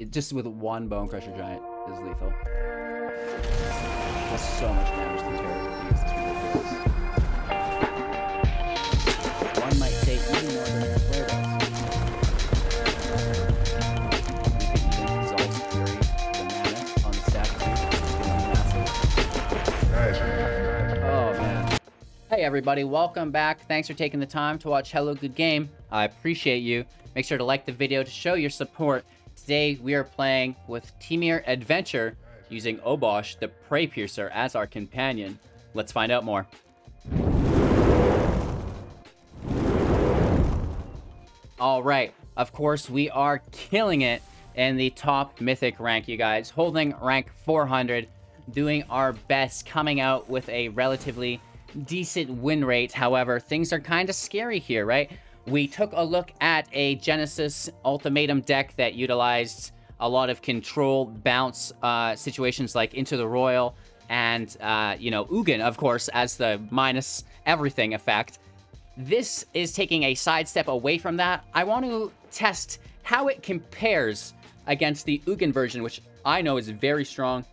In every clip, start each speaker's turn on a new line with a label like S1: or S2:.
S1: just with one Bonecrusher Giant is lethal. That's so much damage to Terror. It's ridiculous. One might say even more than your player does. You could even Exalt Fury the Mammoth on the stack too. Nice. Oh man. Hey everybody, welcome back. Thanks for taking the time to watch Hello Good Game. I appreciate you. Make sure to like the video to show your support. Today we are playing with Termur Adventure using Obosh, the Preypiercer, as our companion. Let's find out more. All right, of course we are killing it in the top Mythic rank, you guys. Holding rank 400, doing our best, coming out with a relatively decent win rate. However, things are kind of scary here, right? We took a look at a Genesis Ultimatum deck that utilized a lot of control bounce situations like Into the Royal and, you know, Ugin, of course, as the minus everything effect. This is taking a sidestep away from that. I want to test how it compares against the Ugin version, which I know is very strong.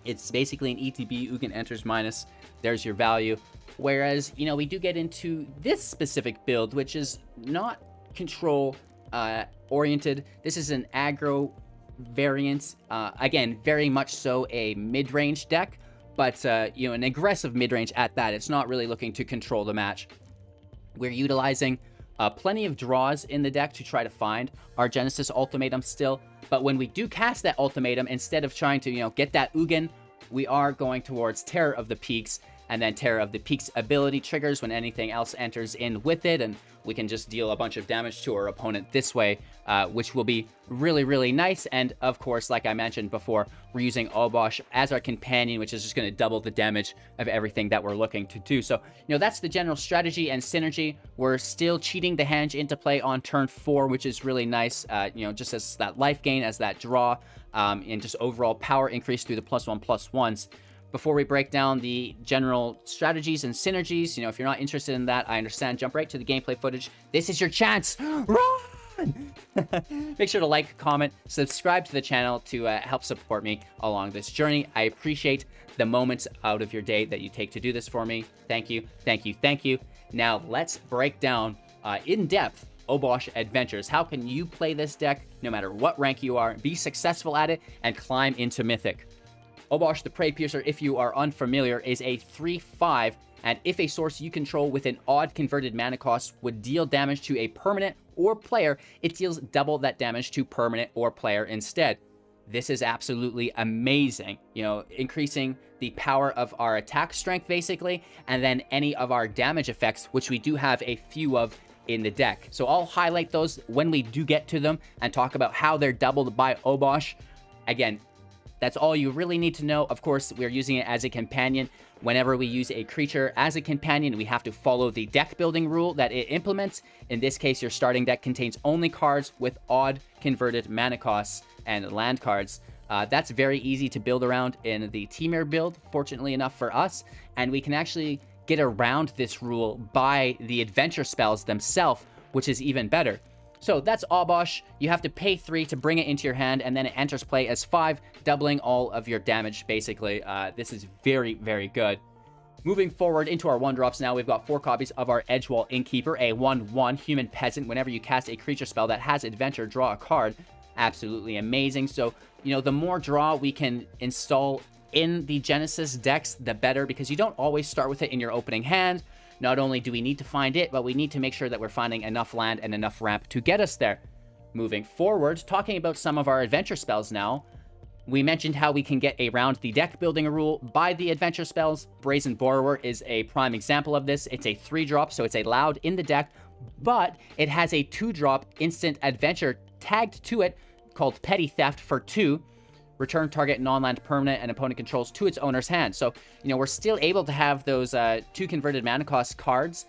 S1: It's basically an ETB. Ugin enters minus. There's your value. Whereas, you know, we do get into this specific build, which is not control oriented. This is an aggro variant. Again, very much so a mid-range deck, but, you know, an aggressive mid-range at that. It's not really looking to control the match. We're utilizing plenty of draws in the deck to try to find our Genesis Ultimatum still. But when we do cast that Ultimatum, instead of trying to, you know, get that Ugin, we are going towards Terror of the Peaks. And then Terror of the Peaks ability triggers when anything else enters in with it, and we can just deal a bunch of damage to our opponent this way, which will be really, really nice. And of course, like I mentioned before, we're using Obosh as our companion, which is just going to double the damage of everything that we're looking to do. So, you know, that's the general strategy and synergy. We're still cheating the hand into play on turn 4, which is really nice, you know, just as that life gain, as that draw, and just overall power increase through the +1/+1s. Before we break down the general strategies and synergies, you know, if you're not interested in that, I understand. Jump right to the gameplay footage. This is your chance. Run! Make sure to like, comment, subscribe to the channel to help support me along this journey. I appreciate the moments out of your day that you take to do this for me. Thank you, thank you, thank you. Now, let's break down in depth Obosh Adventures. How can you play this deck, no matter what rank you are, be successful at it, and climb into Mythic? Obosh the Preypiercer, if you are unfamiliar, is a 3/5, and if a source you control with an odd converted mana cost would deal damage to a permanent or player, it deals double that damage to permanent or player instead. This is absolutely amazing, you know, increasing the power of our attack strength, basically, and then any of our damage effects, which we do have a few of in the deck. So I'll highlight those when we do get to them and talk about how they're doubled by Obosh. Again, that's all you really need to know. Of course, we're using it as a companion. Whenever we use a creature as a companion, we have to follow the deck building rule that it implements. In this case, your starting deck contains only cards with odd converted mana costs and land cards. That's very easy to build around in the Termur build, fortunately enough for us. And we can actually get around this rule by the adventure spells themselves, which is even better. So that's Obosh. You have to pay 3 to bring it into your hand, and then it enters play as 5, doubling all of your damage, basically. This is very, very good. Moving forward into our 1-drops now, we've got 4 copies of our Edgewall Innkeeper, a 1/1 human peasant. Whenever you cast a creature spell that has adventure, draw a card. Absolutely amazing. So, you know, the more draw we can install in the Genesis decks, the better, because you don't always start with it in your opening hand. Not only do we need to find it, but we need to make sure that we're finding enough land and enough ramp to get us there. Moving forward, talking about some of our adventure spells now, we mentioned how we can get around the deck building rule by the adventure spells. Brazen Borrower is a prime example of this. It's a 3-drop, so it's allowed in the deck, but it has a 2-drop instant adventure tagged to it called Petty Theft for 2. Return target non-land permanent and opponent controls to its owner's hand. So, you know, we're still able to have those 2 converted mana cost cards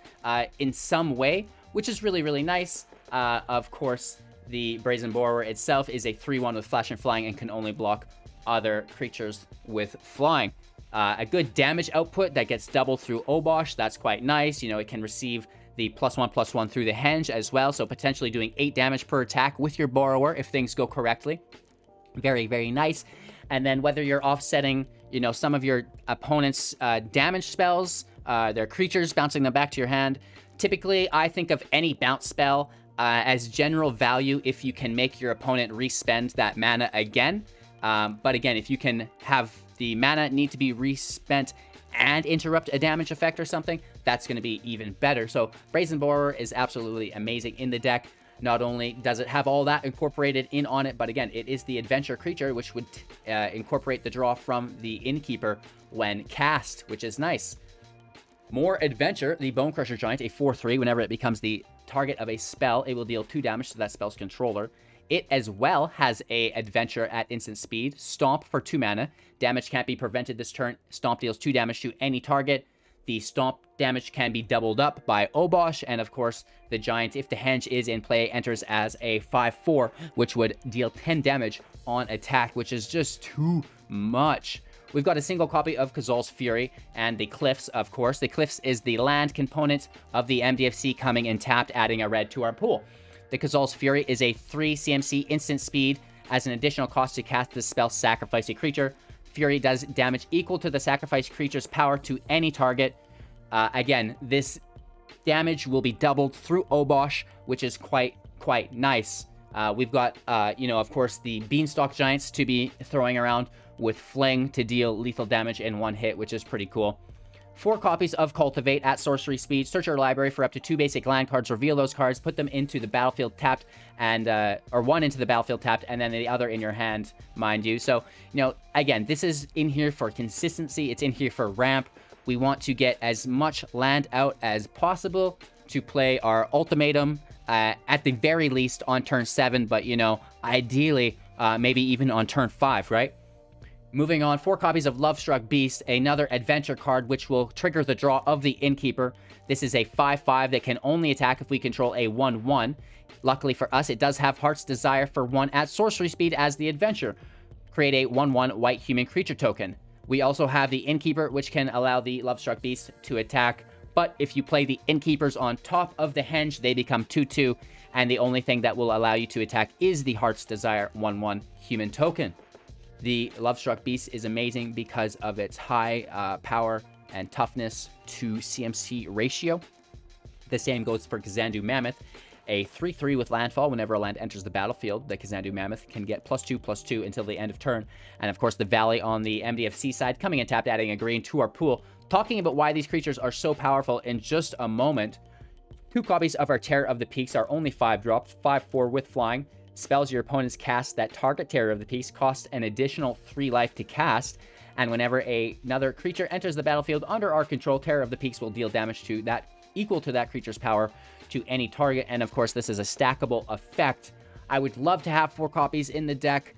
S1: in some way, which is really, really nice. Of course, the Brazen Borrower itself is a 3/1 with flash and flying and can only block other creatures with flying. A good damage output that gets doubled through Obosh. That's quite nice. You know, it can receive the +1/+1 through the henge as well, so potentially doing 8 damage per attack with your Borrower if things go correctly. Very, very nice. And then whether you're offsetting, you know, some of your opponent's damage spells, their creatures, bouncing them back to your hand. Typically, I think of any bounce spell as general value if you can make your opponent respend that mana again. But again, if you can have the mana need to be respent and interrupt a damage effect or something, that's going to be even better. So Brazen Borrower is absolutely amazing in the deck. Not only does it have all that incorporated in on it, but again, it is the adventure creature, which would incorporate the draw from the Innkeeper when cast, which is nice. More adventure, the Bonecrusher Giant, a 4/3. Whenever it becomes the target of a spell, it will deal 2 damage to that spell's controller. It as well has a adventure at instant speed. Stomp for 2 mana. Damage can't be prevented this turn. Stomp deals 2 damage to any target. The Stomp damage can be doubled up by Obosh. And of course, the Giant, if the Henge is in play, enters as a 5/4, which would deal 10 damage on attack, which is just too much. We've got a single copy of Kazuul's Fury and the Cliffs, of course. The Cliffs is the land component of the MDFC coming in tapped, adding a red to our pool. The Kazuul's Fury is a 3 CMC instant speed. As an additional cost to cast this spell, sacrifice a creature. Fury does damage equal to the sacrificed creature's power to any target. Again, this damage will be doubled through Obosh, which is quite nice. We've got, you know, of course, the Beanstalk Giants to be throwing around with Fling to deal lethal damage in 1 hit, which is pretty cool. 4 copies of Cultivate at sorcery speed. Search your library for up to 2 basic land cards. Reveal those cards. Put them into the battlefield tapped, and or 1 into the battlefield tapped, and then the other in your hand, mind you. So, you know, again, this is in here for consistency. It's in here for ramp. We want to get as much land out as possible to play our Ultimatum at the very least on turn 7, but, you know, ideally, maybe even on turn 5, right? Moving on, 4 copies of Lovestruck Beast, another adventure card which will trigger the draw of the Innkeeper. This is a 5/5 that can only attack if we control a 1/1. Luckily for us, it does have Heart's Desire for 1 at sorcery speed as the adventure. Create a 1/1 white human creature token. We also have the Innkeeper, which can allow the Lovestruck Beast to attack. But if you play the Innkeepers on top of the Henge, they become 2/2. And the only thing that will allow you to attack is the Heart's Desire 1/1 human token. The Lovestruck Beast is amazing because of its high power and toughness to CMC ratio. The same goes for Kazandu Mammoth, a 3/3 with landfall. Whenever a land enters the battlefield, the Kazandu Mammoth can get +2/+2 until the end of turn. And of course, the Valley on the MDFC side coming in tapped, adding a green to our pool. Talking about why these creatures are so powerful in just a moment. 2 copies of our Terror of the Peaks are only 5 drops, 5/4 with flying. Spells your opponents cast that target Terror of the Peaks cost an additional 3 life to cast, and whenever another creature enters the battlefield under our control, Terror of the Peaks will deal damage to that equal to that creature's power to any target. And of course, this is a stackable effect. I would love to have 4 copies in the deck,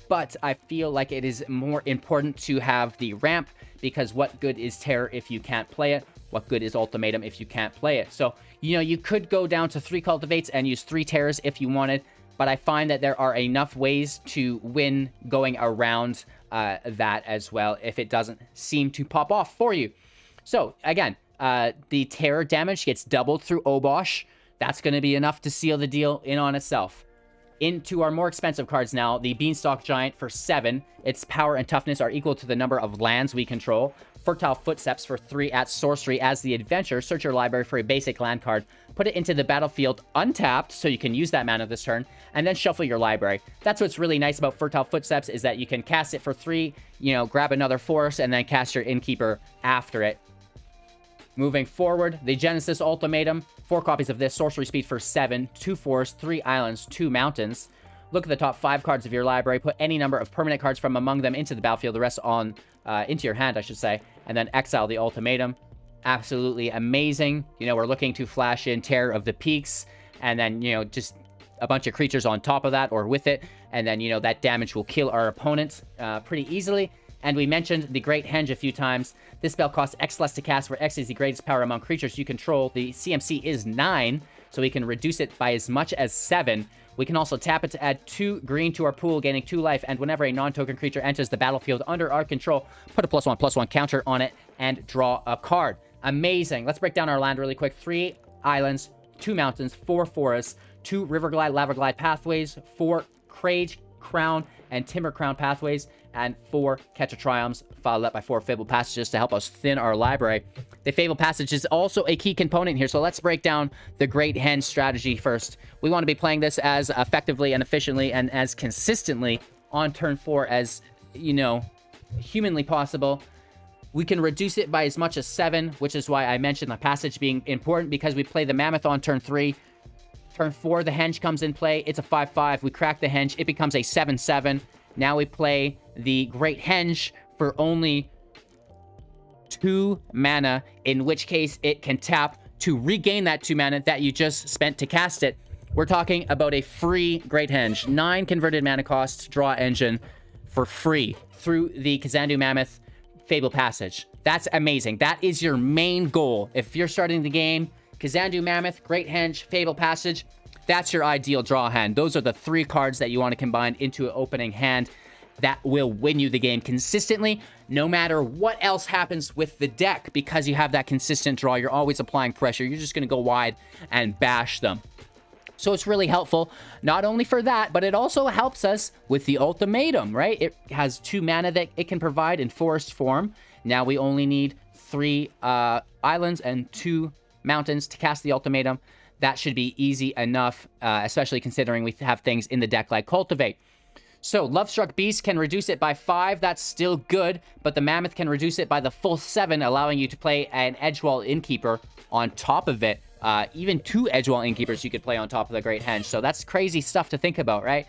S1: but I feel like it is more important to have the ramp, because what good is Terror if you can't play it? What good is Ultimatum if you can't play it? So, you know, you could go down to 3 Cultivates and use 3 Terrors if you wanted, but I find that there are enough ways to win going around that as well if it doesn't seem to pop off for you. So, again, the Terror damage gets doubled through Obosh. That's going to be enough to seal the deal in on itself. Into our more expensive cards now, the Beanstalk Giant for 7. Its power and toughness are equal to the number of lands we control. Fertile Footsteps for 3 at sorcery as the adventure. Search your library for a basic land card. Put it into the battlefield untapped, so you can use that mana this turn, and then shuffle your library. That's what's really nice about Fertile Footsteps, is that you can cast it for 3, you know, grab another force, and then cast your Innkeeper after it. Moving forward, the Genesis Ultimatum. 4 copies of this, sorcery speed for 7, 2 forests, 3 islands, 2 mountains. Look at the top 5 cards of your library. Put any number of permanent cards from among them into the battlefield. The rest on into your hand, I should say. And then exile the Ultimatum. Absolutely amazing. You know, we're looking to flash in Terror of the Peaks. And then, you know, just a bunch of creatures on top of that or with it. And then, you know, that damage will kill our opponent pretty easily. And we mentioned the Great Henge a few times. This spell costs X less to cast, where X is the greatest power among creatures you control. The CMC is 9, so we can reduce it by as much as 7. We can also tap it to add 2 green to our pool, gaining 2 life, and whenever a non-token creature enters the battlefield under our control, put a +1/+1 counter on it and draw a card. Amazing. Let's break down our land really quick. 3 islands, 2 mountains, 4 forests, 2 Riverglide Pathways, 4 Crown and Timber Crown Pathways, and 4 Ketria Triomes, followed up by 4 Fabled Passages to help us thin our library. The Fabled Passage is also a key component here, so let's break down the Great Henge strategy first. We want to be playing this as effectively and efficiently and as consistently on turn 4 as, you know, humanly possible. We can reduce it by as much as 7, which is why I mentioned the passage being important, because we play the Mammoth on turn 3. Turn 4, the Henge comes in play. It's a 5/5. We crack the Henge. It becomes a 7/7. Now we play the Great Henge for only 2 mana, in which case it can tap to regain that 2 mana that you just spent to cast it. We're talking about a free Great Henge. 9 converted mana cost draw engine for free through the Kazandu Mammoth Fabled Passage. That's amazing. That is your main goal. If you're starting the game, Kazandu Mammoth, Great Henge, Fabled Passage, that's your ideal draw hand. Those are the 3 cards that you want to combine into an opening hand that will win you the game consistently, no matter what else happens with the deck, because you have that consistent draw. You're always applying pressure. You're just going to go wide and bash them. So it's really helpful, not only for that, but it also helps us with the ultimatum, right? It has 2 mana that it can provide in forest form. Now we only need 3 islands and 2 mountains to cast the ultimatum. That should be easy enough, especially considering we have things in the deck like Cultivate. So Lovestruck Beast can reduce it by 5. That's still good, but the Mammoth can reduce it by the full 7, allowing you to play an Edgewall Innkeeper on top of it. Even 2 Edgewall Innkeepers you could play on top of the Great Henge. So that's crazy stuff to think about, right?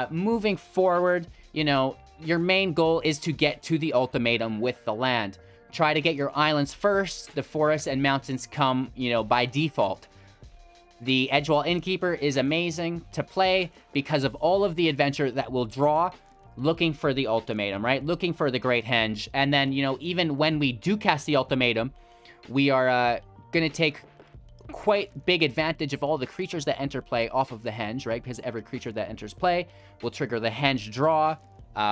S1: Moving forward, you know, your main goal is to get to the ultimatum with the land. Try to get your islands first. The forests and mountains come, you know, by default. The Edgewall Innkeeper is amazing to play because of all of the adventure that will draw, looking for the ultimatum, right? Looking for the Great Henge. And then, you know, even when we do cast the ultimatum, we are going to take quite big advantage of all the creatures that enter play off of the Henge, right? Because every creature that enters play will trigger the Henge draw.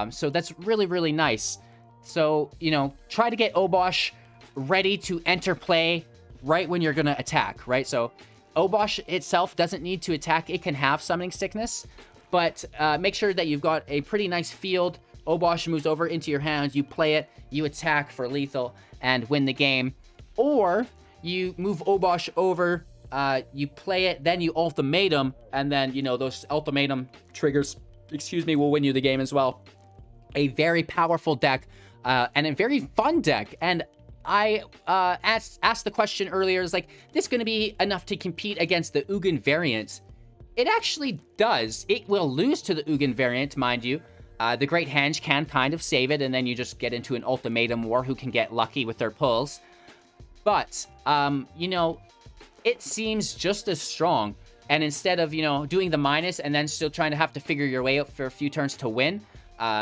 S1: So that's really, really nice. So, you know, try to get Obosh ready to enter play right when you're going to attack, right? So Obosh itself doesn't need to attack. It can have Summoning Sickness, but make sure that you've got a pretty nice field. Obosh moves over into your hand. You play it, you attack for lethal, and win the game. Or you move Obosh over, you play it, then you ultimatum, and then, you know, those ultimatum triggers, will win you the game as well. A very powerful deck, and a very fun deck. And I asked the question earlier, is like, this going to be enough to compete against the Ugin variant? It actually does. It will lose to the Ugin variant, mind you. The Great Henge can kind of save it, and then you just get into an ultimatum war who can get lucky with their pulls. But, you know, it seems just as strong. And instead of, you know, doing the minus and then still trying to have to figure your way out for a few turns to win,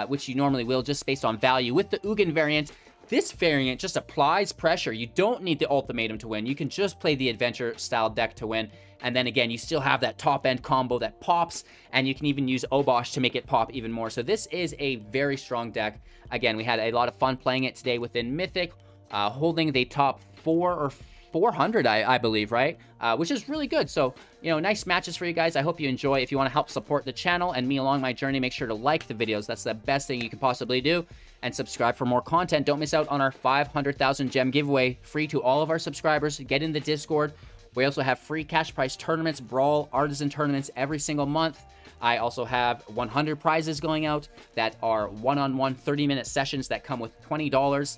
S1: which you normally will just based on value, with the Ugin variant, this variant just applies pressure. You don't need the ultimatum to win. You can just play the adventure-style deck to win. And then again, you still have that top-end combo that pops, and you can even use Obosh to make it pop even more. So this is a very strong deck. Again, we had a lot of fun playing it today within Mythic, holding the top 4 or 400, I believe, right? Which is really good. So, you know, nice matches for you guys. I hope you enjoy. If you want to help support the channel and me along my journey, make sure to like the videos. That's the best thing you can possibly do. And subscribe for more content. Don't miss out on our 500,000 gem giveaway, free to all of our subscribers. Get in the Discord. We also have free cash prize tournaments, Brawl, Artisan tournaments every single month. I also have 100 prizes going out that are one-on-one 30-minute sessions that come with $20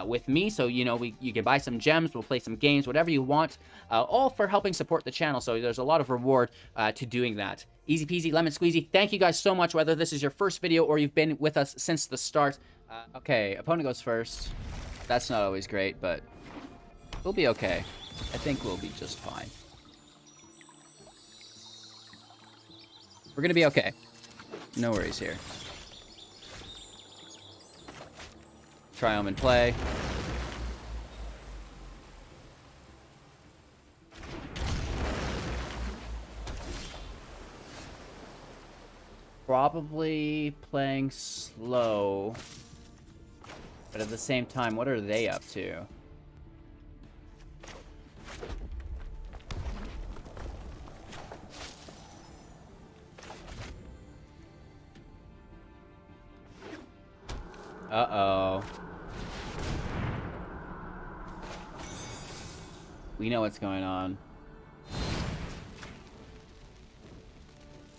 S1: with me. So, you know, you can buy some gems, we'll play some games, whatever you want, all for helping support the channel. So there's a lot of reward to doing that. Easy peasy, lemon squeezy. Thank you guys so much, whether this is your first video or you've been with us since the start. Okay, opponent goes first. That's not always great, but we'll be okay. I think we'll be just fine. We're gonna be okay. No worries here. Triome in play. Probably playing slow. But at the same time, what are they up to? Uh-oh. We know what's going on.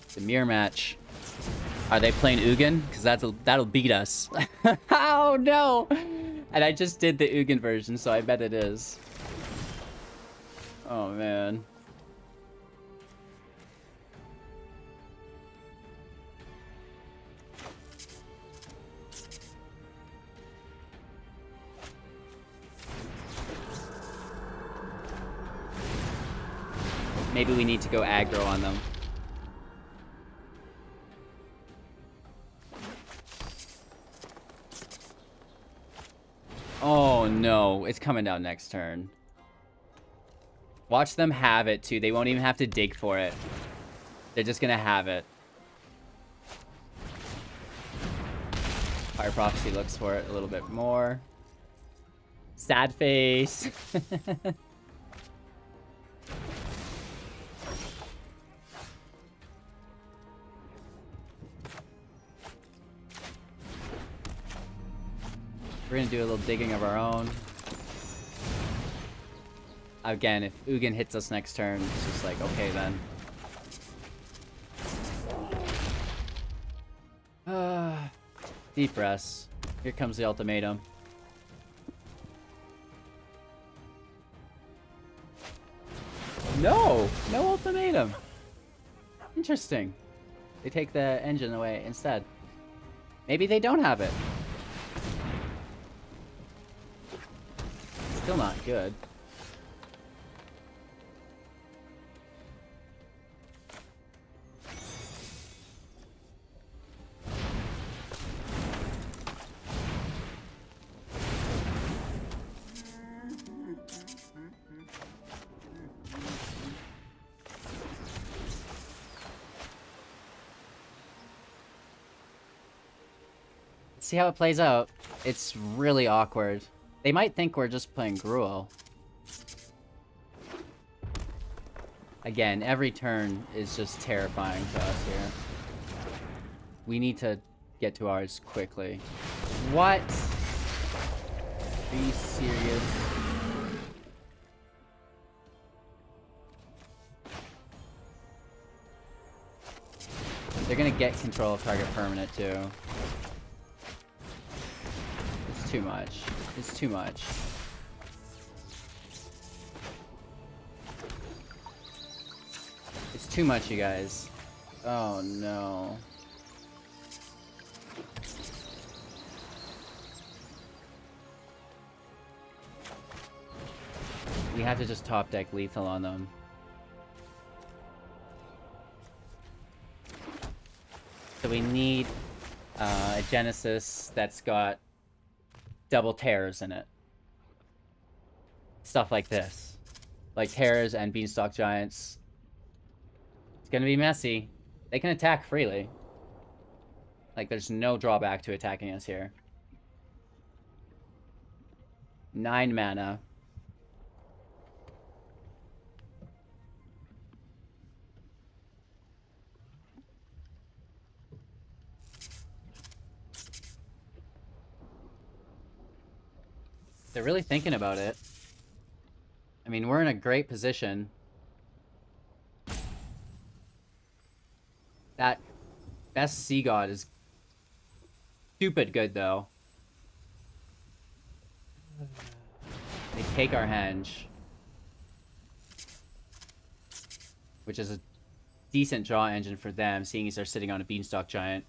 S1: It's a mirror match. Are they playing Ugin? Because that'll beat us. Oh no! And I just did the Ugin version, so I bet it is. Oh man. Maybe we need to go aggro on them. Oh no, it's coming down next turn. Watch them have it too. They won't even have to dig for it. They're just gonna have it. Fire Prophecy looks for it a little bit more. Sad face. We're gonna do a little digging of our own. Again, if Ugin hits us next turn, it's just like, okay then. Deep breaths. Here comes the ultimatum. No! No ultimatum! Interesting. They take the engine away instead. Maybe they don't have it. Still not good. See how it plays out. It's really awkward. They might think we're just playing Gruul. Again, every turn is just terrifying to us here. We need to get to ours quickly. What? Are you serious? They're gonna get control of target permanent too. It's too much. It's too much. It's too much, you guys. Oh no. We have to just top deck lethal on them. So we need a Genesis that's got double terrors in it. Stuff like this. Like terrors and Beanstalk Giants. It's gonna be messy. They can attack freely. Like, there's no drawback to attacking us here. 9 mana. They're really thinking about it. I mean, we're in a great position. That best Sea God is stupid good, though. They take our henge. Which is a decent draw engine for them, seeing as they're sitting on a Beanstalk Giant.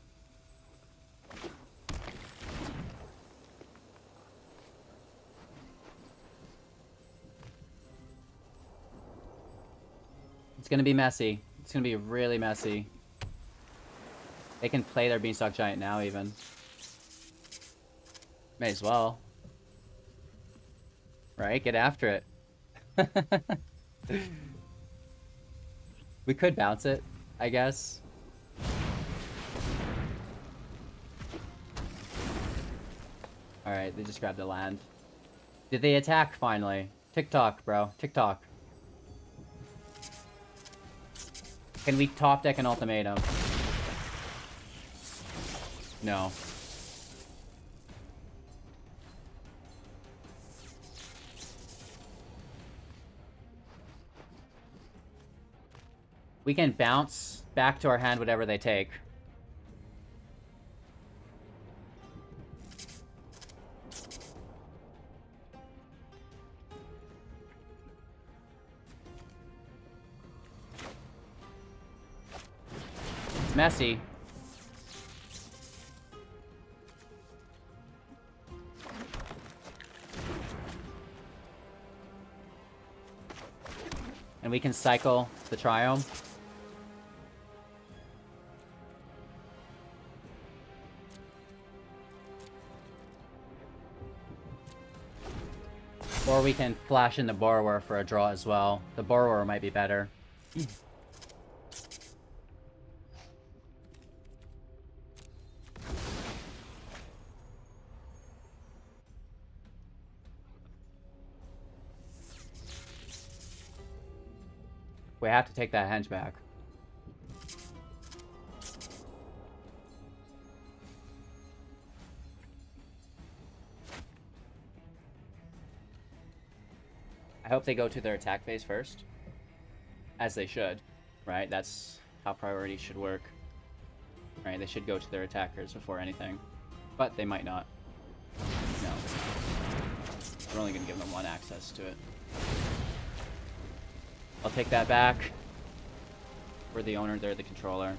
S1: It's gonna be messy. It's gonna be really messy. They can play their Beanstalk Giant now, even. May as well. Right? Get after it. We could bounce it, I guess. Alright, they just grabbed the land. Did they attack, finally? TikTok, bro. TikTok. Can we top deck an ultimatum? No. We can bounce back to our hand whatever they take. It's messy. And we can cycle the Triome. Or we can flash in the Borrower for a draw as well. The Borrower might be better. We have to take that henge back. I hope they go to their attack phase first. As they should, right? That's how priorities should work. Right, they should go to their attackers before anything. But they might not. No. We're only going to give them one access to it. I'll take that back. We're the owner, they're the controller.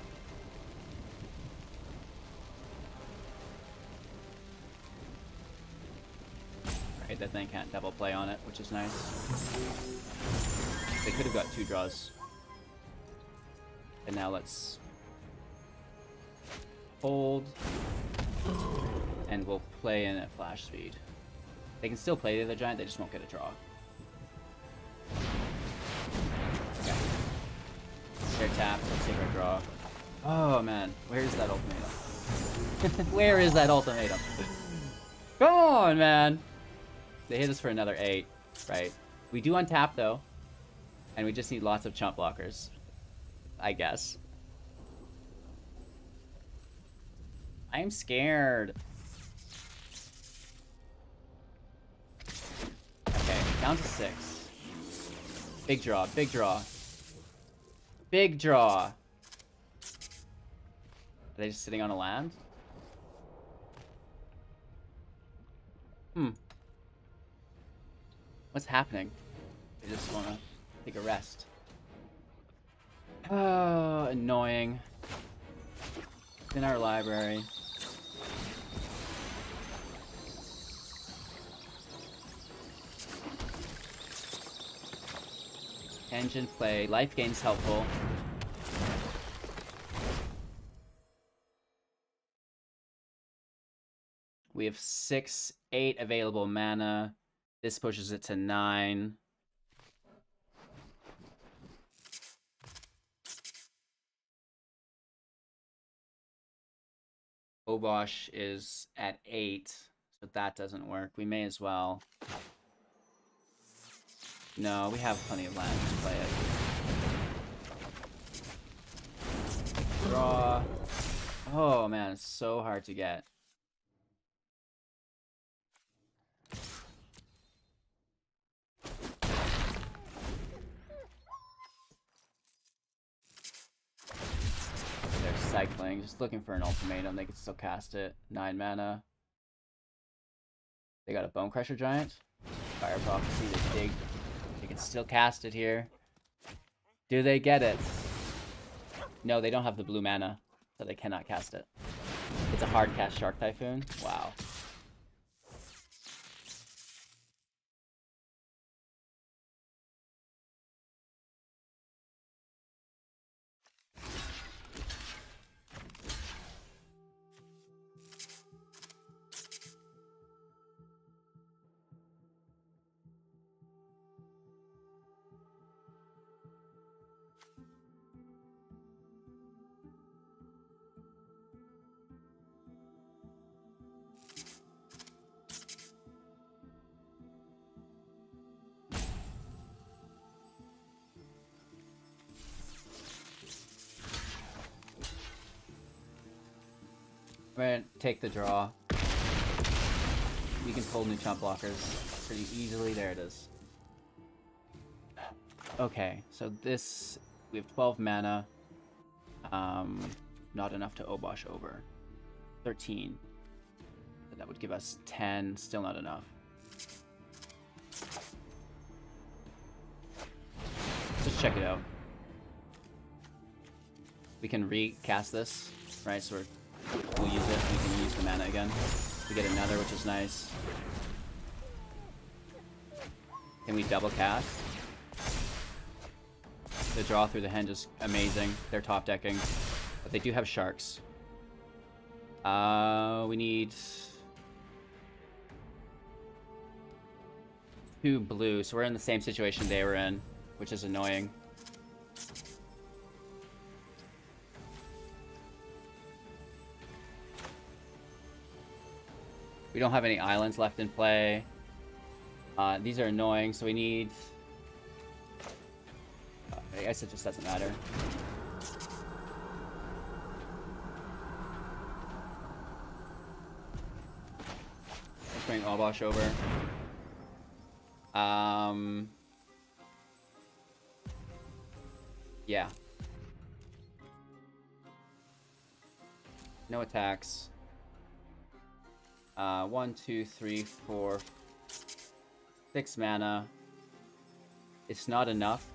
S1: Right, that thing can't double play on it, which is nice. They could have got 2 draws. And now let's hold. And we'll play in at flash speed. They can still play the other giant, they just won't get a draw. They're tapped, let's take our draw. Oh man, where is that ultimatum? Where is that ultimatum? Come on, man! They hit us for another 8, right? We do untap though, and we just need lots of chump blockers, I guess. I'm scared. Okay, down to 6. Big draw, big draw. Big draw. Are they just sitting on a land? What's happening? They just want to take a rest. Oh, annoying. In our library. Engine play. Life gain's helpful. We have 6, 8 available mana. This pushes it to 9. Obosh is at 8, so that doesn't work. We may as well. No, we have plenty of land to play it. Draw. Oh man, it's so hard to get. They're cycling, just looking for an ultimatum. They can still cast it. 9 mana. They got a Bonecrusher Giant. Fire Prophecy, they dig. They can still cast it here. Do they get it? No, they don't have the blue mana, so they cannot cast it. It's a hard cast Shark Typhoon. Wow. We're gonna take the draw. We can pull new chump blockers pretty easily. There it is. Okay, so this We have 12 mana. Not enough to Obosh over. 13. And that would give us 10. Still not enough. Let's check it out. We can recast this, right? So we'll use it. We can use the mana again. We get another, which is nice. Can we double cast? The draw through the Henge is amazing. They're top decking. But they do have sharks. We need 2 blue. So we're in the same situation they were in, which is annoying. We don't have any islands left in play. These are annoying, so we need... I guess it just doesn't matter. Let's bring Obosh over. Yeah. No attacks. 1, 2, 3, 4, 6 mana. It's not enough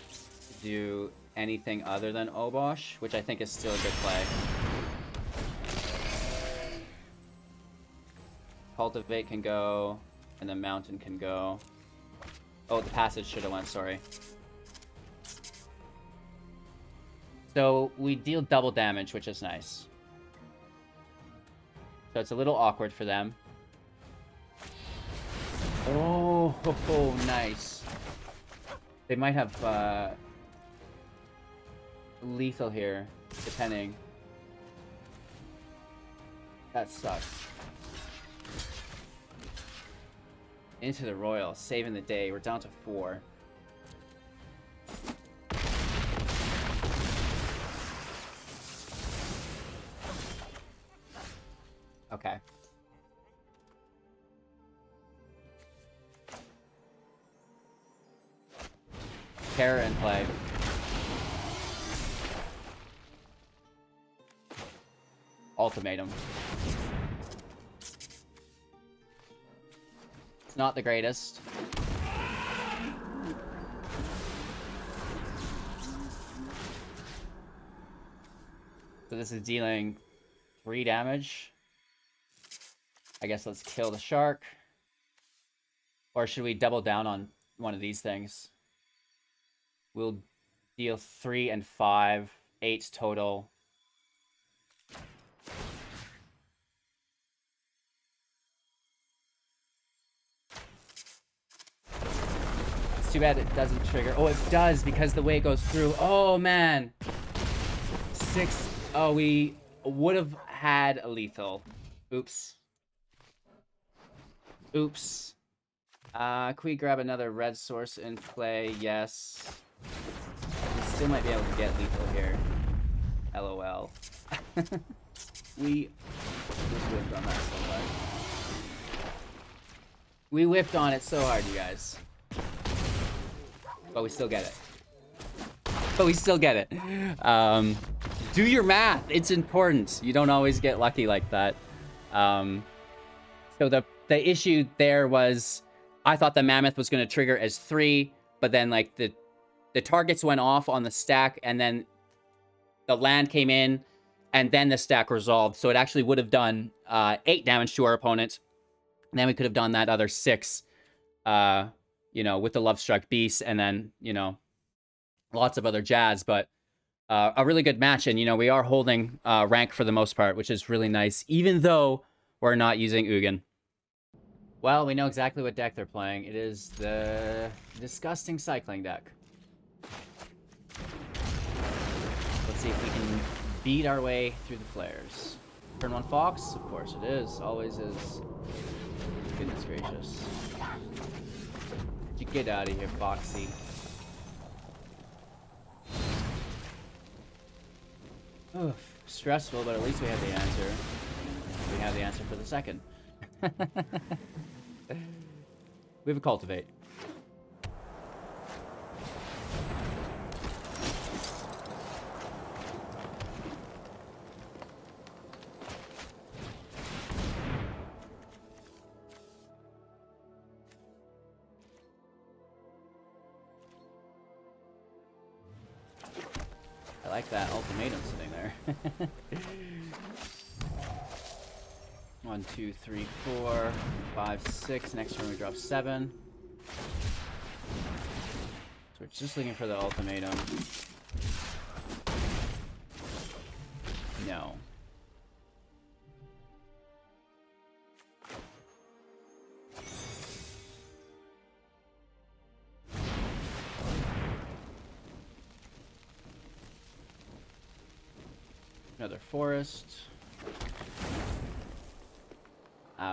S1: to do anything other than Obosh, which I think is still a good play. Cultivate can go, and the Mountain can go. Oh, the Passage should have went, sorry. So we deal double damage, which is nice. So it's a little awkward for them. Oh, nice. They might have lethal here, depending. That sucks. Into the Royal, saving the day. We're down to 4. Okay. Terror in play. Ultimatum. It's not the greatest. So this is dealing 3 damage. I guess let's kill the shark. Or should we double down on one of these things? We'll deal 3 and 5. 8 total. It's too bad it doesn't trigger. Oh, it does because the way it goes through. Oh, man. 6. Oh, we would have had a lethal. Oops. Oops. Can we grab another red source in play? Yes. We still might be able to get lethal here. LOL. We whiffed on that so hard. We whiffed on it so hard, you guys. But we still get it. But we still get it. Do your math. It's important. You don't always get lucky like that. So the issue there was, I thought the Mammoth was going to trigger as 3, but then like the targets went off on the stack, and then the land came in, and then the stack resolved. So it actually would have done 8 damage to our opponent. And then we could have done that other 6, you know, with the Lovestruck Beast, and then, you know, lots of other jazz. But a really good match, and, you know, we are holding rank for the most part, which is really nice, even though we're not using Ugin. Well, we know exactly what deck they're playing. It is the disgusting cycling deck. Let's see if we can beat our way through the flares. Turn 1 Fox? Of course it is. Always is. Goodness gracious. You get out of here, Foxy. Oof. Stressful, but at least we have the answer. We have the answer for the second. We have a Cultivate. like that ultimatum sitting there. 1, 2, 3, 4, 5, 6. Next turn we drop 7. So we're just looking for the ultimatum. No. Another forest.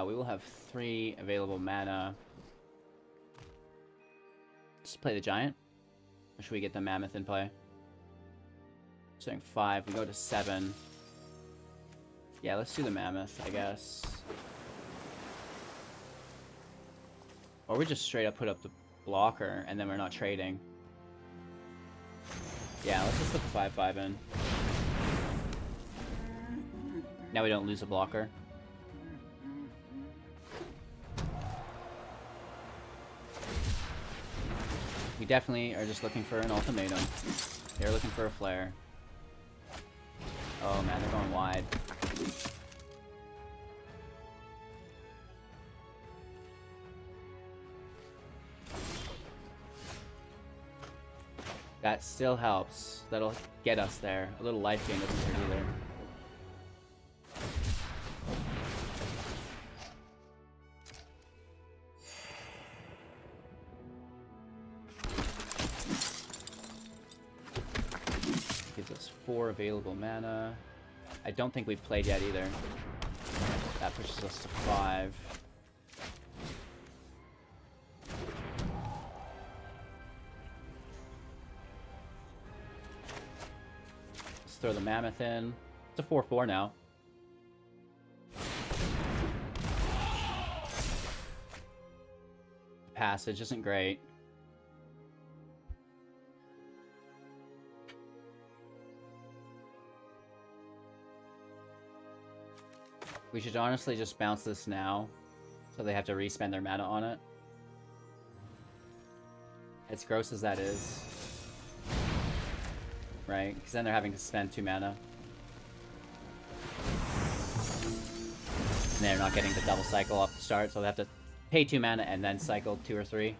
S1: We will have 3 available mana. Just play the giant. Or should we get the mammoth in play? Saying 5, we go to 7. Yeah, let's do the mammoth, I guess. Or we just straight up put up the blocker and then we're not trading. Yeah, let's just put the 5/5 in. Now we don't lose a blocker. We definitely are just looking for an ultimatum. They're looking for a flare. Oh man, they're going wide. That still helps. That'll get us there. A little life gain doesn't hurt either. Gives us 4 available mana. I don't think we've played yet either. That pushes us to 5. Let's throw the mammoth in. It's a 4/4 now. Passage isn't great. We should honestly just bounce this now, so they have to re-spend their mana on it. As gross as that is. Right? Because then they're having to spend 2 mana. And they're not getting the double cycle off the start, so they have to pay 2 mana and then cycle 2 or 3.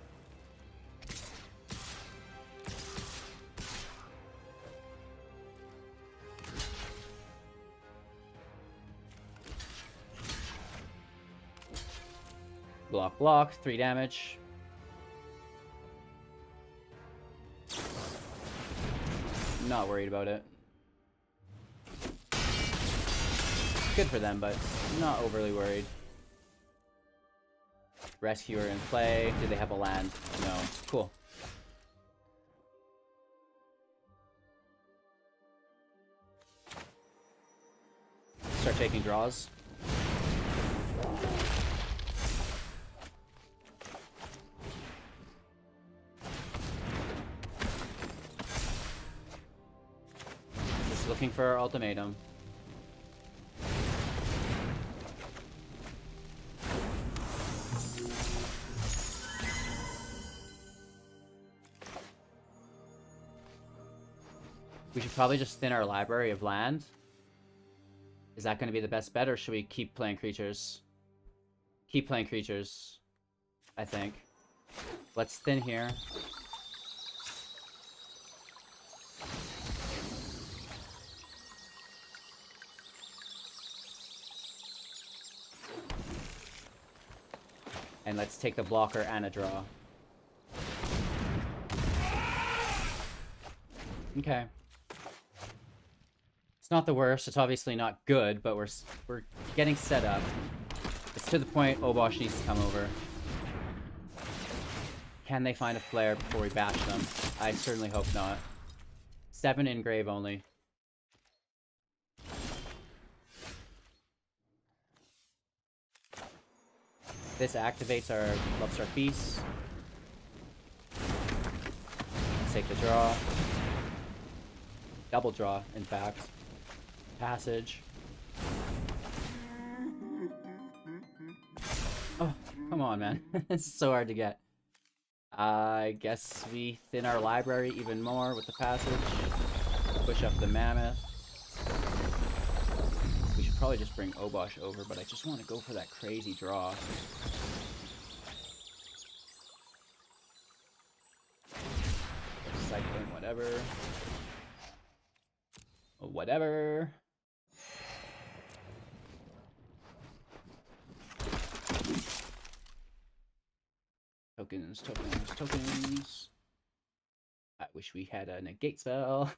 S1: Block, block, 3 damage. Not worried about it. Good for them, but not overly worried. Rescuer in play. Do they have a land? No. Cool. Start taking draws. Looking for our ultimatum. We should probably just thin our library of land. Is that going to be the best bet, or should we keep playing creatures? Keep playing creatures, I think. Let's thin here. And let's take the blocker and a draw. Okay. It's not the worst. It's obviously not good, but we're getting set up. It's to the point Obosh needs to come over. Can they find a flare before we bash them? I certainly hope not. 7 in grave only. This activates our Lovestruck Beast. Let's take the draw. Double draw, in fact. Passage. Oh, come on, man. It's so hard to get. I guess we thin our library even more with the passage. Push up the Mammoth. We should probably just bring Obosh over, but I just want to go for that crazy draw. Cycling, whatever. Whatever. Tokens, tokens, tokens. I wish we had a negate spell.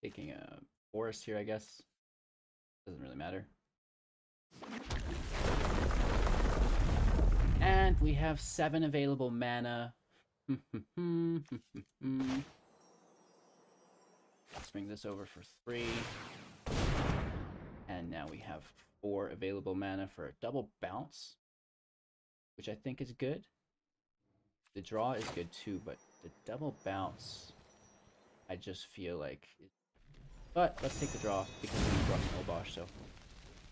S1: Taking a forest here, I guess. Doesn't really matter. And we have 7 available mana. Let's bring this over for 3. And now we have 4 available mana for a double bounce, which I think is good. The draw is good too, but the double bounce, I just feel like... But let's take the draw because we brought an Obosh, so...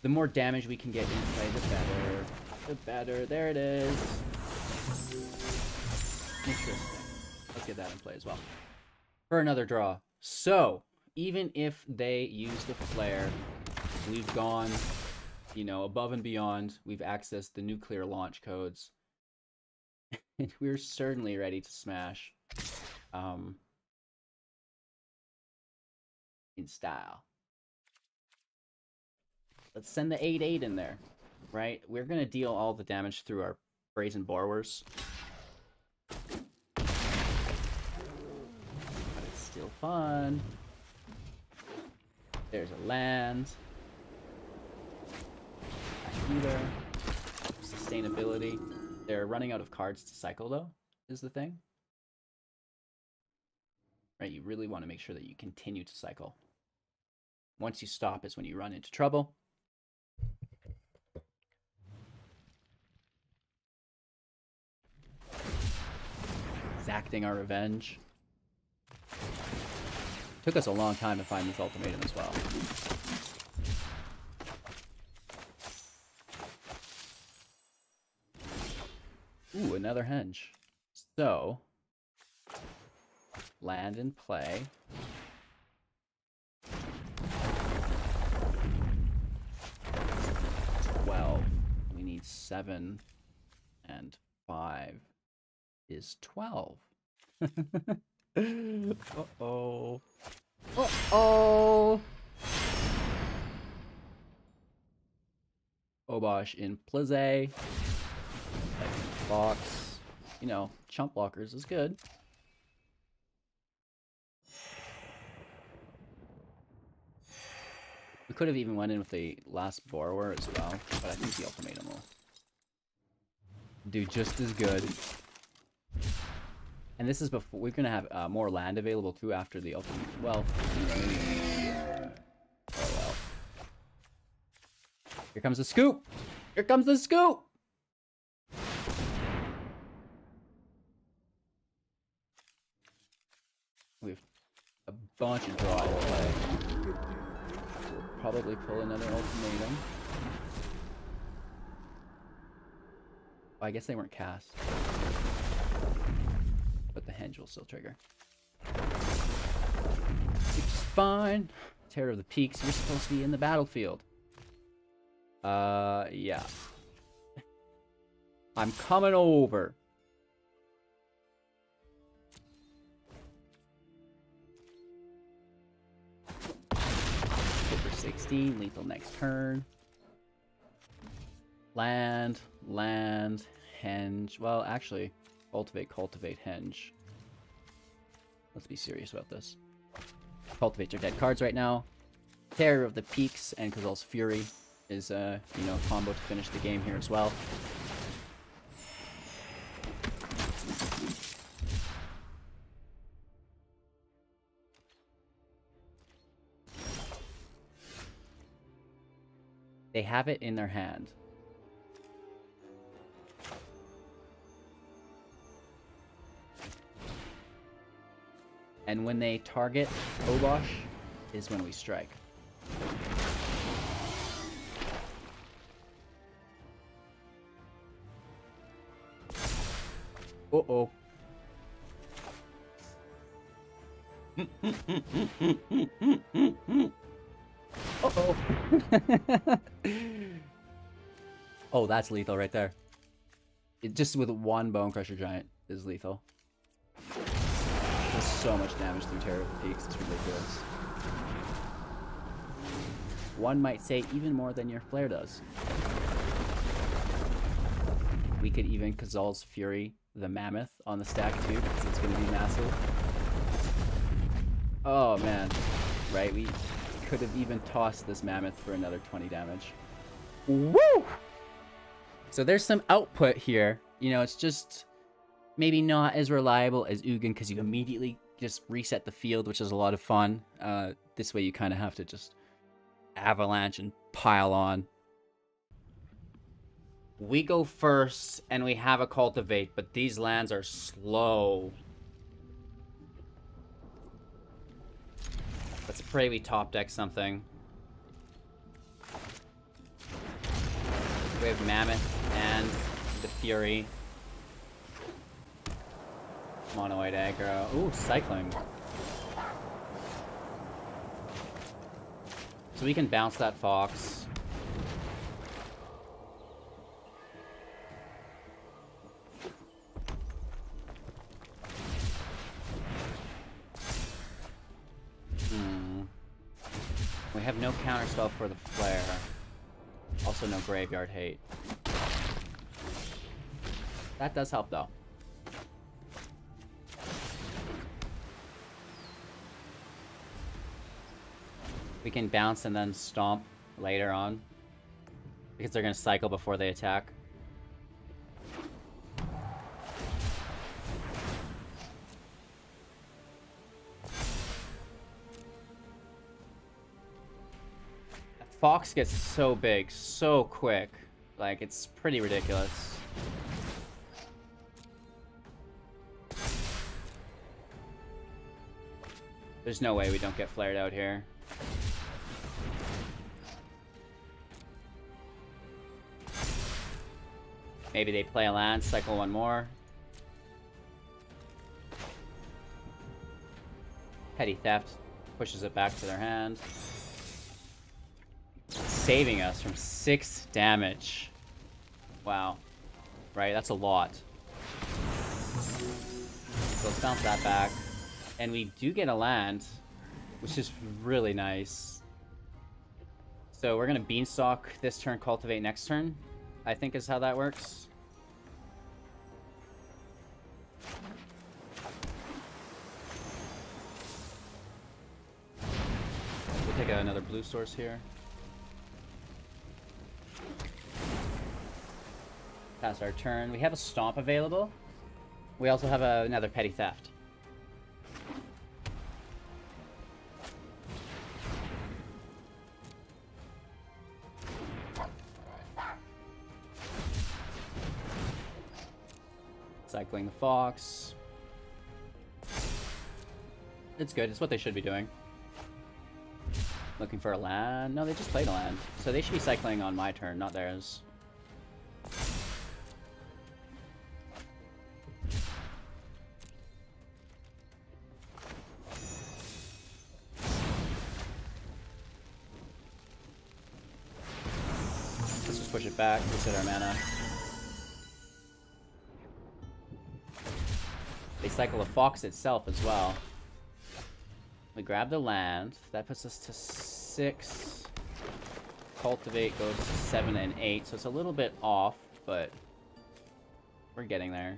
S1: The more damage we can get in play, the better. The better. There it is. Interesting. Let's get that in play as well. For another draw. So, even if they use the flare, we've gone, you know, above and beyond. We've accessed the nuclear launch codes. And we're certainly ready to smash. In style. Let's send the 8/8 in there, right? We're going to deal all the damage through our Brazen Borrowers. But it's still fun. There's a land. Either. Sustainability. They're running out of cards to cycle, though, is the thing. Right, you really want to make sure that you continue to cycle. Once you stop is when you run into trouble. Exacting our revenge. Took us a long time to find this ultimatum as well. Ooh, another henge. So, land and play. We need 7 and 5 is 12. Uh-oh. Uh-oh. Obosh in Plize. Box. You know, chump blockers is good. We could have even went in with the last borrower as well, but I think the ultimatum will do just as good. And this is before we're gonna have more land available too after the ultimate. Well, oh well. Here comes the scoop. Here comes the scoop. We have a bunch of draw to play. Probably pull another ultimatum. Oh, I guess they weren't cast. But the henge will still trigger. Which is fine. Terror of the Peaks, you're supposed to be in the battlefield. Yeah. I'm coming over. Over 16, lethal next turn. Land, henge. Well, actually, cultivate, henge. Let's be serious about this. Cultivates are dead cards right now. Terror of the Peaks and Kazuul's Fury is a, you know, combo to finish the game here as well. They have it in their hand. And when they target Obosh is when we strike. Uh-oh. Uh-oh. Oh, that's lethal right there. It just with one Bonecrusher Giant is lethal. Does so much damage through Terror Peaks, it's ridiculous. One might say even more than your Flare does. We could even Kazuul's Fury the Mammoth on the stack too, because it's going to be massive. Oh man, right? We could have even tossed this Mammoth for another 20 damage. Woo! So there's some output here. You know, it's just maybe not as reliable as Ugin because you immediately just reset the field, which is a lot of fun. This way you kind of have to just avalanche and pile on. We go first, and we have a Cultivate, but these lands are slow. Let's pray we top deck something. We have Mammoth and the Fury. Mono white aggro. Ooh, cycling. So we can bounce that Fox. We have no counterspell for the Flare. Also no Graveyard Hate. That does help though. We can bounce and then stomp later on. Because they're going to cycle before they attack. Fox gets so big, so quick. Like, it's pretty ridiculous. There's no way we don't get flared out here. Maybe they play a land, cycle one more. Petty Theft pushes it back to their hand. Saving us from 6 damage. Wow. Right, that's a lot. So let's bounce that back. And we do get a land, which is really nice. So we're going to Beanstalk this turn, Cultivate next turn, I think is how that works. We'll take another blue source here. Pass our turn. We have a Stomp available. We also have another Petty Theft. Cycling the Fox. It's good. It's what they should be doing. Looking for a land. No, they just played a land. So they should be cycling on my turn, not theirs. Let's just push it back, reset our mana. They cycle the Fox itself as well. We grab the land. That puts us to 6. Cultivate goes to 7 and 8. So it's a little bit off, but we're getting there.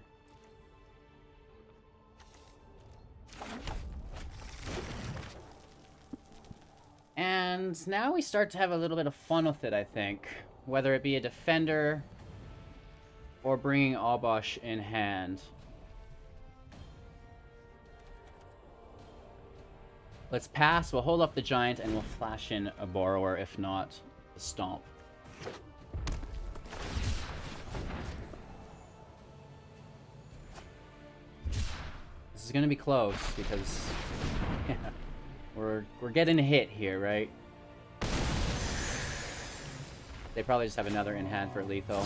S1: And now we start to have a little bit of fun with it, I think. Whether it be a defender or bringing Obosh in hand. Let's pass, we'll hold up the Giant, and we'll flash in a Borrower, if not the Stomp. This is gonna be close, because yeah, we're getting a hit here, right? They probably just have another in hand for lethal.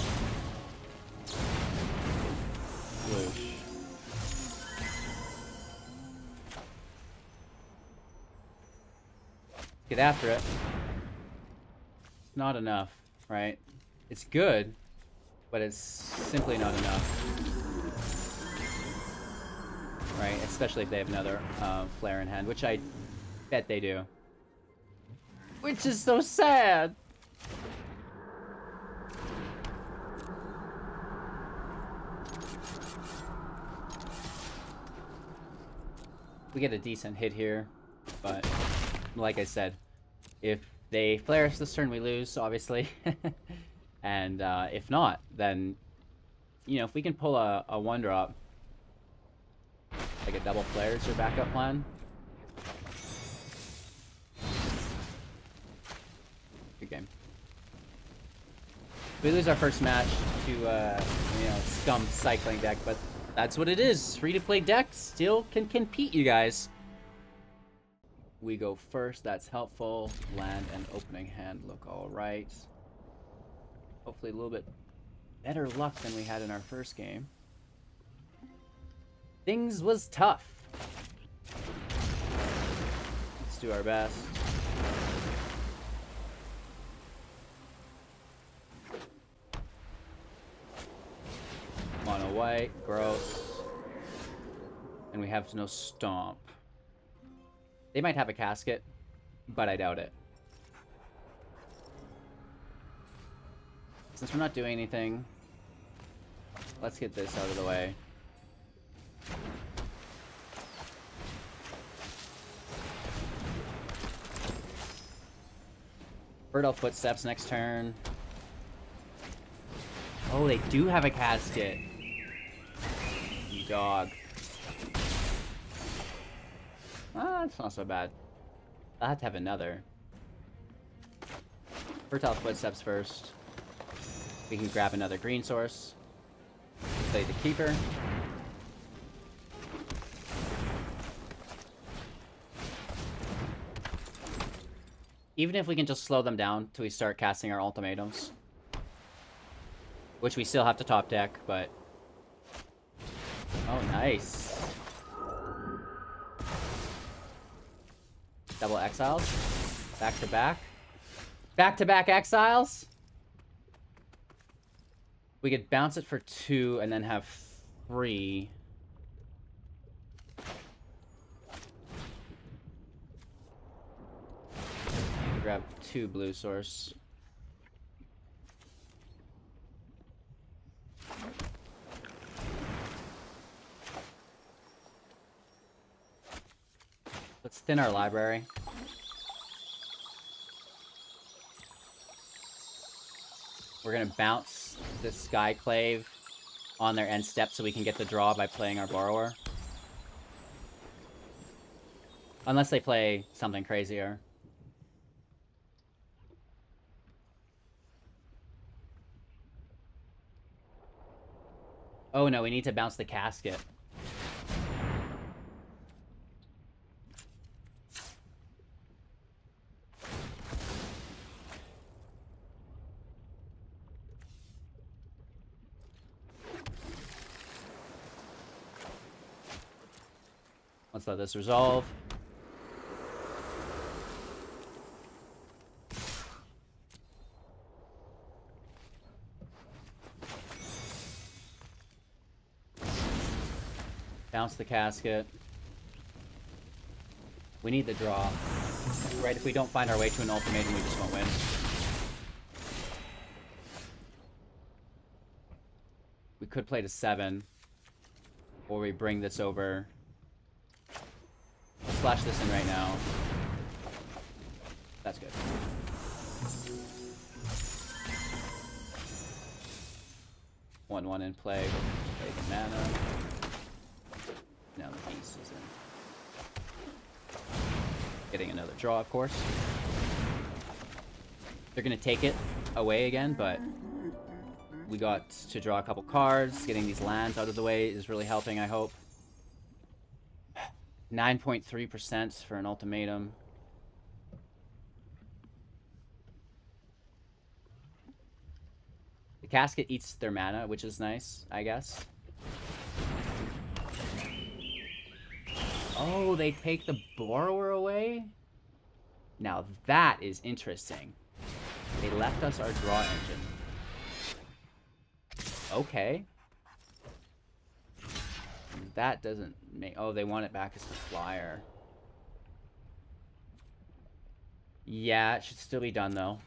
S1: Whoosh. Get after it. It's not enough, right? It's good, but it's simply not enough. Right? Especially if they have another flare in hand, which I bet they do. Which is so sad! We get a decent hit here, but like I said, if they flare us this turn, we lose, obviously. And if not, then, you know, if we can pull a 1-drop, like a double flare is your backup plan. Good game. We lose our first match to, you know, scum cycling deck, but that's what it is. Free-to-play decks still can compete, you guys. We go first. That's helpful. Land and opening hand look all right. Hopefully a little bit better luck than we had in our first game. Things was tough. Let's do our best. Mono white, gross. And we have no stomp. They might have a casket, but I doubt it. Since we're not doing anything, let's get this out of the way. Bird Footsteps next turn. Oh, they do have a casket. You dog. Ah, it's not so bad. I'll have to have another. Fertile Footsteps first. We can grab another green source. Play the Keeper. Even if we can just slow them down till we start casting our ultimatums. Which we still have to top deck, but... Oh, nice. Double exiles. Back to back. Back to back exiles. We could bounce it for 2 and then have 3. Grab 2 blue source. Let's thin our library. We're gonna bounce this Skyclave on their end step so we can get the draw by playing our Borrower. Unless they play something crazier. Oh no, we need to bounce the casket. Let's let this resolve. Bounce the casket. We need the draw. Right, if we don't find our way to an ultimatum, we just won't win. We could play to 7. Or we bring this over. Let's flash this in right now. That's good. One in play. Play the mana. Now the beast is in. Getting another draw, of course. They're gonna take it away again, but we got to draw a couple cards. Getting these lands out of the way is really helping, I hope. 9.3% for an ultimatum. The casket eats their mana, which is nice, I guess. Oh, they take the Borrower away? Now that is interesting. They left us our draw engine. Okay. That doesn't make... Oh, they want it back as the flyer. Yeah, it should still be done, though.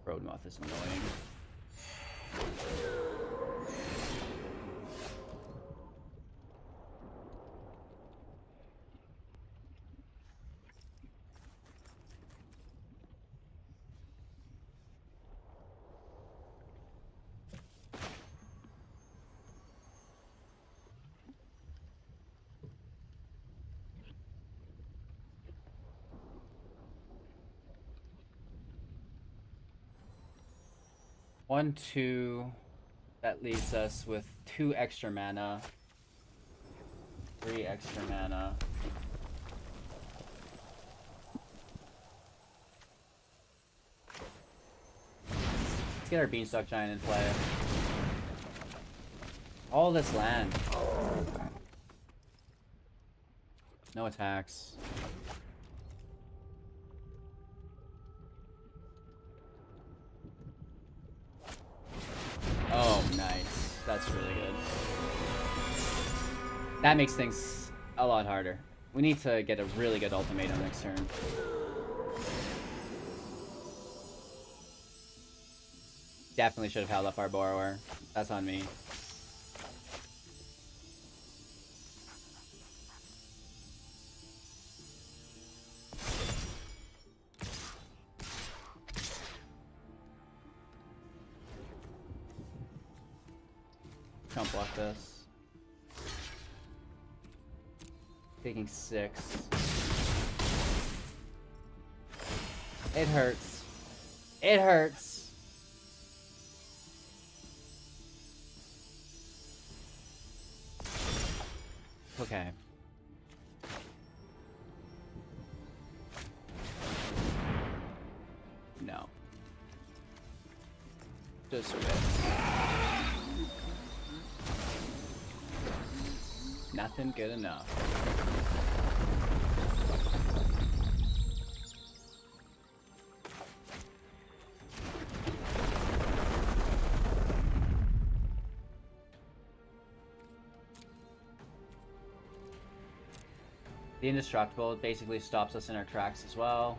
S1: Roadmoth is annoying. One, two. That leaves us with 2 extra mana. 3 extra mana. Let's get our Beanstalk Giant in play. All this land. No attacks. Oh, nice. That's really good. That makes things a lot harder. We need to get a really good ultimatum next turn. Definitely should have held up our Borrower. That's on me. Can't block this. Taking 6. It hurts. It hurts. Okay. No. Just rip. Nothing good enough. The Indestructible basically stops us in our tracks as well.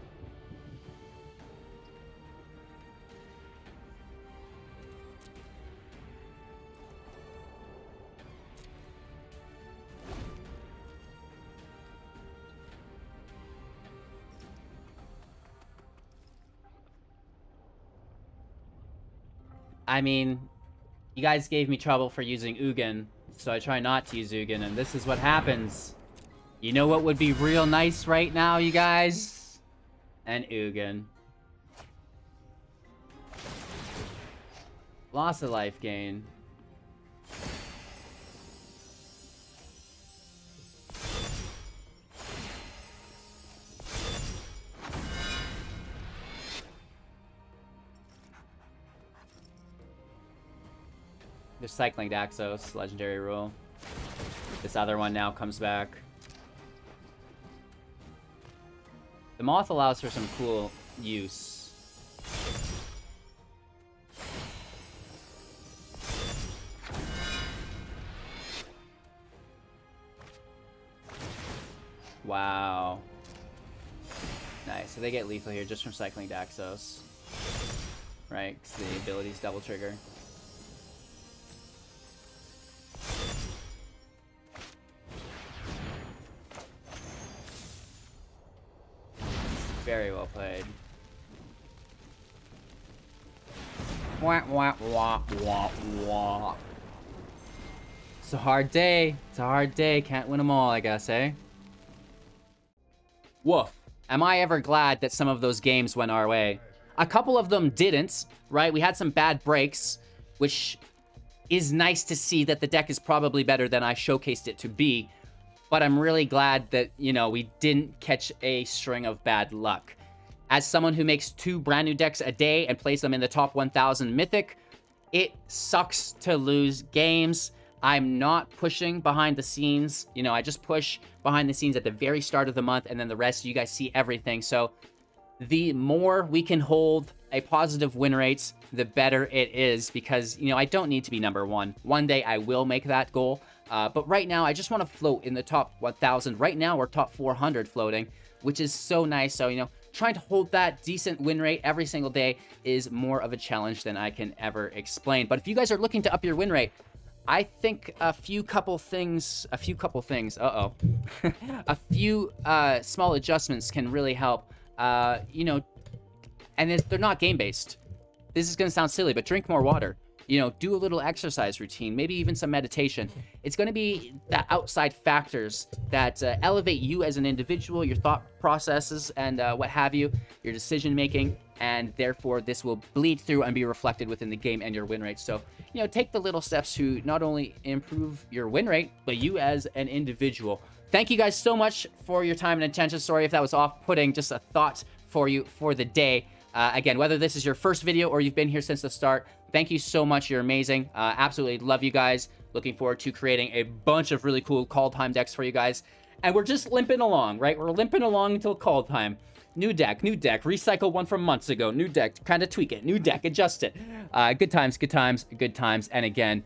S1: I mean, you guys gave me trouble for using Ugin, so I try not to use Ugin, and this is what happens. You know what would be real nice right now, you guys? An Ugin. Loss of life gain. They're cycling Daxos, legendary rule. This other one now comes back. The Moth allows for some cool use. Wow. Nice, so they get lethal here just from cycling Daxos. Right, because the ability's double trigger. Very well played. Wah, wah, wah, wah, wah. It's a hard day. It's a hard day. Can't win them all, I guess, eh? Woof. Am I ever glad that some of those games went our way? A couple of them didn't, right? We had some bad breaks, which is nice to see that the deck is probably better than I showcased it to be. But I'm really glad that, you know, we didn't catch a string of bad luck. As someone who makes 2 brand new decks a day and plays them in the top 1000 Mythic, it sucks to lose games, I'm not pushing behind the scenes. You know, I just push behind the scenes at the very start of the month, and then the rest, you guys see everything. So the more we can hold a positive win rate, the better it is, because, you know, I don't need to be number one. One day I will make that goal. But right now, I just want to float in the top 1,000. Right now, we're top 400 floating, which is so nice. So, you know, trying to hold that decent win rate every single day is more of a challenge than I can ever explain. But if you guys are looking to up your win rate, I think a few small adjustments can really help. You know, and they're not game-based. This is going to sound silly, but drink more water. You know, do a little exercise routine, maybe even some meditation. It's going to be the outside factors that elevate you as an individual, your thought processes, and what have you, your decision-making, and therefore this will bleed through and be reflected within the game and your win rate. So, you know, take the little steps to not only improve your win rate, but you as an individual. Thank you guys so much for your time and attention. Sorry if that was off-putting, just a thought for you for the day. Again, whether this is your first video or you've been here since the start, thank you so much. You're amazing. Absolutely love you guys. Looking forward to creating a bunch of really cool call time decks for you guys. And we're just limping along, right? We're limping along until call time. New deck, recycle one from months ago. New deck, kind of tweak it. New deck, adjust it. Good times, good times, good times. And again,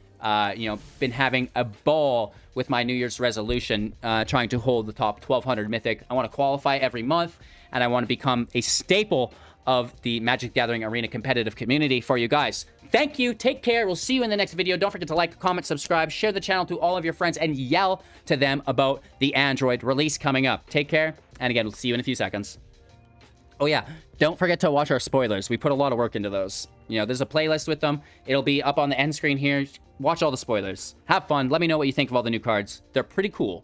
S1: you know, been having a ball with my New Year's resolution, trying to hold the top 1,200 Mythic. I want to qualify every month, and I want to become a staple of the Magic the Gathering Arena competitive community for you guys. Thank you. Take care. We'll see you in the next video. Don't forget to like, comment, subscribe, share the channel to all of your friends, and yell to them about the Android release coming up. Take care. And again, we'll see you in a few seconds. Oh yeah, don't forget to watch our spoilers. We put a lot of work into those. You know, there's a playlist with them. It'll be up on the end screen here. Watch all the spoilers. Have fun. Let me know what you think of all the new cards. They're pretty cool.